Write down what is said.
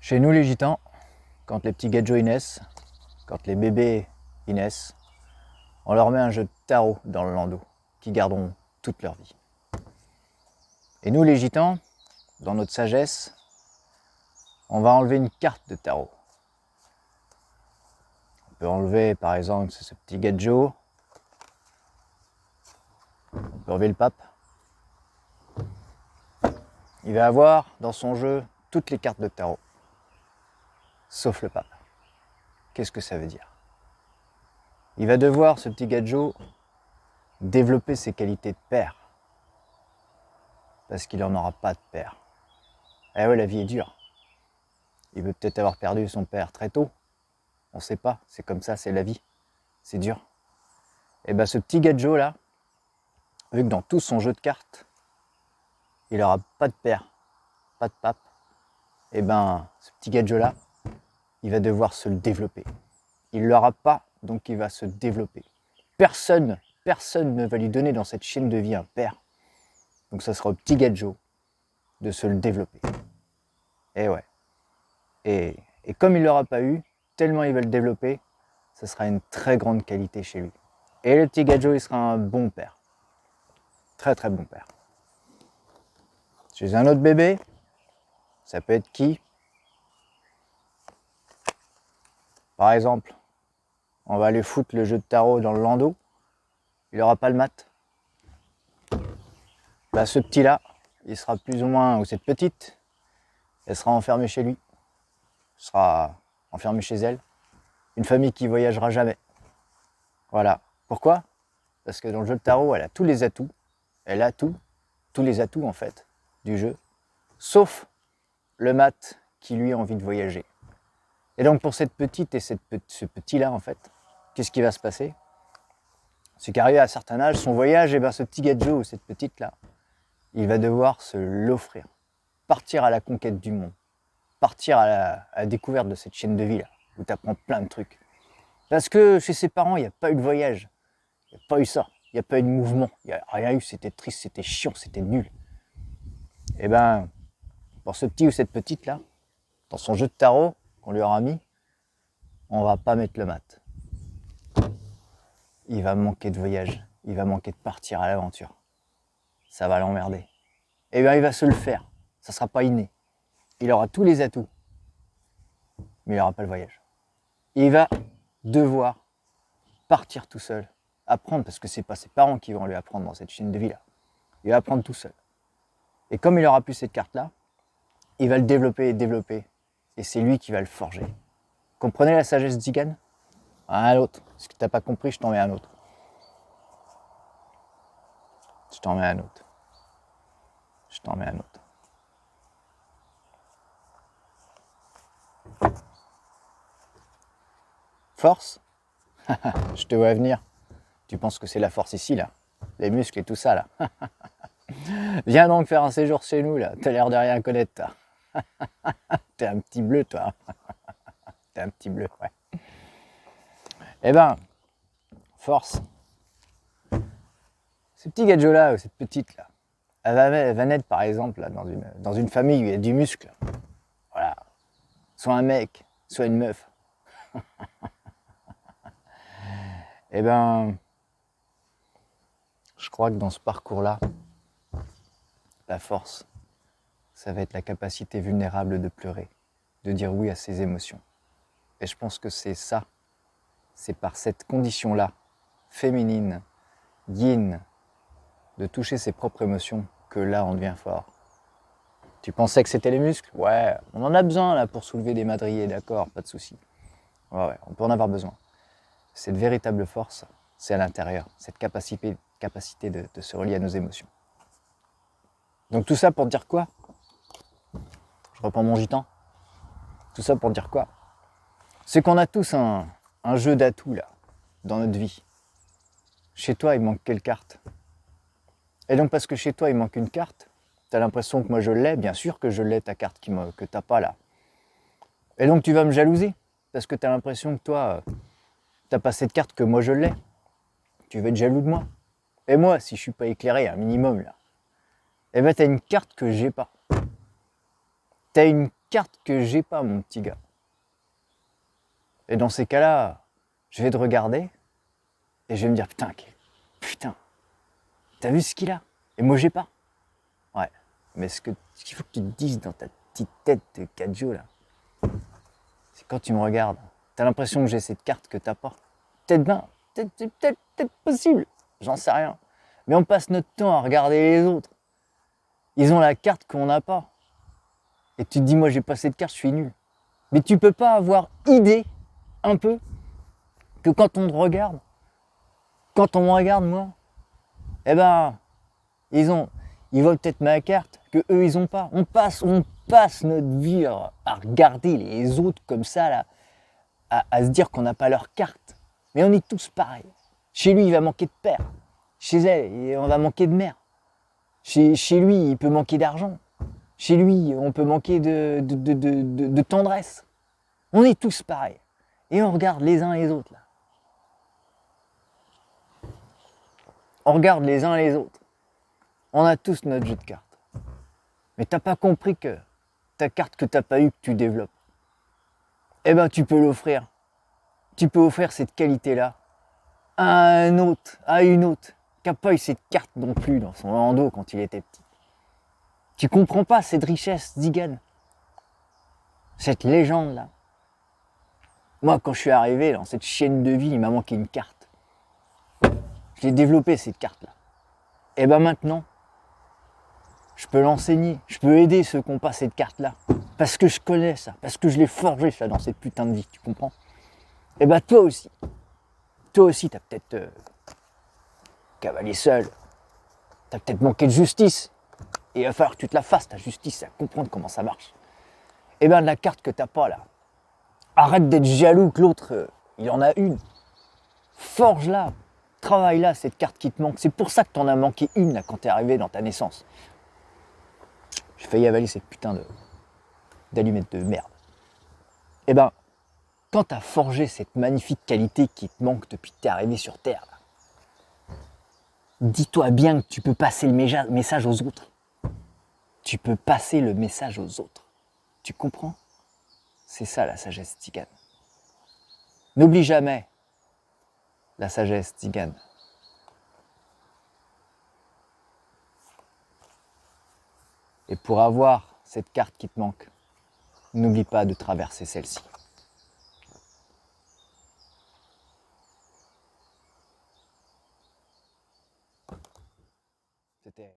Chez nous les gitans, quand les petits gadgets naissent, quand les bébés naissent, on leur met un jeu de tarot dans le landau, qui garderont toute leur vie. Et nous les gitans, dans notre sagesse, on va enlever une carte de tarot. On peut enlever par exemple ce petit gadget, on peut enlever le pape. Il va avoir dans son jeu toutes les cartes de tarot, sauf le pape. Qu'est-ce que ça veut dire? Il va devoir, ce petit gadget, développer ses qualités de père, parce qu'il n'en aura pas de père. Eh ouais, la vie est dure. Il peut peut-être avoir perdu son père très tôt, on ne sait pas, c'est comme ça, c'est la vie, c'est dur. Et bien ce petit gadget là, vu que dans tout son jeu de cartes, il n'aura pas de père, pas de pape, et ben ce petit gadget là, il va devoir se le développer. Il ne l'aura pas, donc il va se développer. Personne ne va lui donner dans cette chaîne de vie un père. Donc ça sera au petit gadget de se le développer. Et ouais. Et comme il ne l'aura pas eu, tellement il va le développer, ça sera une très grande qualité chez lui. Et le petit gadget, il sera un bon père. Très très bon père. Chez un autre bébé, ça peut être qui? Par exemple, on va aller foutre le jeu de tarot dans le landau, il n'aura pas le mat. Bah, ce petit-là, il sera plus ou moins, ou cette petite, elle sera enfermée chez lui, sera enfermée chez elle. Une famille qui voyagera jamais. Voilà. Pourquoi? Parce que dans le jeu de tarot, elle a tous les atouts. Elle a tous les atouts en fait du jeu, sauf le mat qui lui a envie de voyager. Et donc pour cette petite et ce petit-là en fait, qu'est-ce qui va se passer? C'est qu'arrivé à un certain âge, son voyage, et ben ce petit gadget ou cette petite-là, il va devoir se l'offrir. Partir à la conquête du monde. Partir à la découverte de cette chaîne de vie là, où tu apprends plein de trucs. Parce que chez ses parents, il n'y a pas eu de voyage. Il n'y a pas eu ça. Il n'y a pas eu de mouvement. Il n'y a rien eu. C'était triste, c'était chiant, c'était nul. Et ben, pour ce petit ou cette petite là, dans son jeu de tarot qu'on lui aura mis, on va pas mettre le mat. Il va manquer de voyage. Il va manquer de partir à l'aventure. Ça va l'emmerder. Et bien, il va se le faire. Ça sera pas inné. Il aura tous les atouts, mais il n'aura pas le voyage. Il va devoir partir tout seul, apprendre, parce que c'est pas ses parents qui vont lui apprendre dans cette chaîne de vie là. Il va apprendre tout seul. Et comme il n'aura plus cette carte là, il va le développer et développer. Et c'est lui qui va le forger. Comprenez la sagesse d'Igan? Un autre. Si tu n'as pas compris, je t'en mets un autre. Je t'en mets un autre. Je t'en mets un autre. Force? Je te vois venir. Tu penses que c'est la force ici, là? Les muscles et tout ça, là. Viens donc faire un séjour chez nous, là. T'as l'air de rien connaître, toi. T'es un petit bleu, toi. T'es un petit bleu, ouais. Eh ben, force. Ce petit gadget-là, ou cette petite-là, elle va naître, par exemple, là, dans une famille où il y a du muscle. Voilà. Soit un mec, soit une meuf. Eh ben, je crois que dans ce parcours-là, la force, ça va être la capacité vulnérable de pleurer, de dire oui à ses émotions. Et je pense que c'est ça, c'est par cette condition-là, féminine, yin, de toucher ses propres émotions, que là on devient fort. Tu pensais que c'était les muscles? Ouais, on en a besoin là pour soulever des madriers, d'accord, pas de souci. Ouais, on peut en avoir besoin. Cette véritable force, c'est à l'intérieur, cette capacité de se relier à nos émotions. Donc tout ça pour dire quoi? Je reprends mon gitan. Tout ça pour dire quoi? C'est qu'on a tous un jeu d'atouts là, dans notre vie. Chez toi, il manque quelle carte? Et donc parce que chez toi, il manque une carte, t'as l'impression que moi je l'ai, bien sûr que je l'ai ta carte que t'as pas là. Et donc tu vas me jalouser, parce que t'as l'impression que toi, t'as pas cette carte que moi je l'ai. Tu vas être jaloux de moi. Et moi, si je suis pas éclairé un minimum là, eh ben t'as une carte que j'ai pas. T'as une carte que j'ai pas, mon petit gars. Et dans ces cas-là, je vais te regarder et je vais me dire putain, t'as vu ce qu'il a? Et moi j'ai pas. Ouais, mais ce qu'il faut que tu te dises dans ta petite tête de Kadjo là, c'est quand tu me regardes, t'as l'impression que j'ai cette carte que t'as pas. Peut-être bien, peut-être possible, j'en sais rien. Mais on passe notre temps à regarder les autres. Ils ont la carte qu'on n'a pas. Et tu te dis, moi j'ai pas cette carte, je suis nul. Mais tu peux pas avoir idée, un peu, que quand on te regarde, quand on me regarde moi, eh ben, ils voient peut-être ma carte que eux ils ont pas. On passe notre vie à regarder les autres comme ça là, à se dire qu'on n'a pas leur carte. Mais on est tous pareils. Chez lui il va manquer de père. Chez elle on va manquer de mère. Chez lui il peut manquer d'argent. Chez lui on peut manquer de tendresse. On est tous pareils. Et on regarde les uns les autres là. On regarde les uns les autres. On a tous notre jeu de cartes. Mais t'as pas compris que ta carte que t'as pas eue, que tu développes, eh ben tu peux l'offrir. Tu peux offrir cette qualité-là à un autre, à une autre, qui n'a pas eu cette carte non plus dans son landau quand il était petit. Tu comprends pas cette richesse d'Igan, cette légende-là. Moi, quand je suis arrivé dans cette chaîne de vie, il m'a manqué une carte. J'ai développé cette carte-là. Et ben maintenant, je peux l'enseigner, je peux aider ceux qui n'ont pas cette carte-là. Parce que je connais ça, parce que je l'ai forgé ça dans cette putain de vie, tu comprends? Et ben toi aussi t'as peut-être cavalé seul, t'as peut-être manqué de justice. Et il va falloir que tu te la fasses, ta justice, à comprendre comment ça marche. Et ben de la carte que t'as pas là, arrête d'être jaloux que l'autre, il en a une. Forge-la, travaille-la, cette carte qui te manque. C'est pour ça que t'en as manqué une là quand t'es arrivé dans ta naissance. J'ai failli avaler cette putain d'allumette de merde. Et ben, quand t'as forgé cette magnifique qualité qui te manque depuis que t'es arrivé sur Terre, là, dis-toi bien que tu peux passer le message aux autres. Tu peux passer le message aux autres. Tu comprends? C'est ça la sagesse tzigane. N'oublie jamais la sagesse tzigane. Et pour avoir cette carte qui te manque, n'oublie pas de traverser celle-ci.